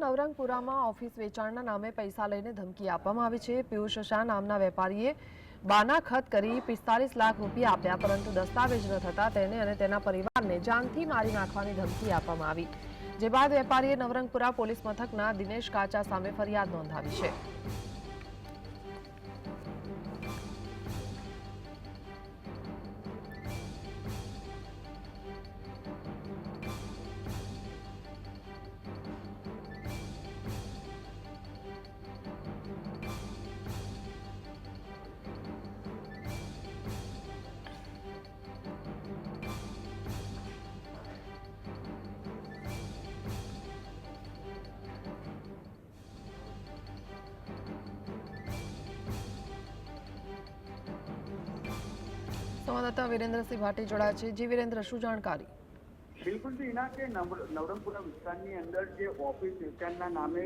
નવરંગપુરામાં office વેચાણના નામે પૈસા લઈને ધમકી આપવામાં આવી છે। પિયુષ શાહ નામના વેપારીએ બાનાખત કરી 45 લાખ રૂપિયા આપ્યા, પરંતુ દસ્તાવેજ ન થતા તેને અને તેના પરિવારને જાનથી મારી નાખવાની ધમકી આપવામાં આવી। જે બાદ વેપારીએ નવરંગપુરા પોલીસ મથકના દિનેશ કાચા સામે ફરિયાદ નોંધાવી છે। संवाददाता वीरेन्द्रसिंह भाटी जोड़ा है। जी वीरेन्द्र, शू जानकारी? बिल्कुल जी इना के नवरंगपुरा विस्तारनी अंदर जे ऑफिस वेचाणना नामे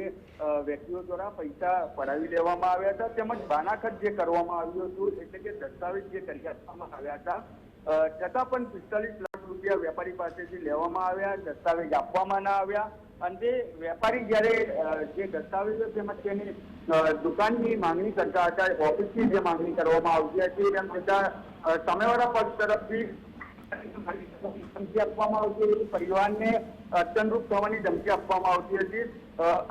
व्यक्तिओ द्वारा पैसा पડાવી લેવામાં આવ્યા હતા, તેમજ બાનાખત જે કરવામાં આવ્યું હતું, એટલે કે દસ્તાવેજ જે કરી આપવામાં આવ્યા હતા, છતાં પણ 45 લાખ રૂપિયા વેપારી પાસેથી લેવામાં આવ્યા, દસ્તાવેજ આપવામાં ન આવ્યા। અને વેપારી જ્યારે જે દસ્તાવેજો તેમજ તેની દુકાનની માંગણી કરતા હતા, ઓફિસની જે માંગણી કરવામાં આવતી હતી, તેમ છતાં સામેવાળા પક્ષ તરફથી ધમકી આપવામાં આવતી હતી, પરિવારને અડચણરૂપ થવાની ધમકી આપવામાં આવતી હતી।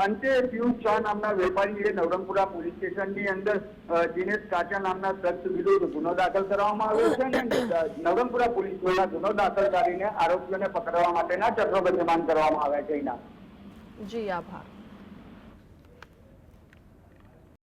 અંતે પિયુષ શાહ નામના વેપારીએ નવરંગપુરા પોલીસ સ્ટેશનની અંદર દિનેશ કાચા નામના શખ્સ વિરુદ્ધ ગુનો દાખલ કરવામાં આવ્યો છે અને નવરંગપુરા પોલીસ દ્વારા ગુનો દાખલ કરીને આરોપીઓને પકડવા માટેના ચક્રો ગતિમાન કરવામાં આવ્યા છે। જી આભાર।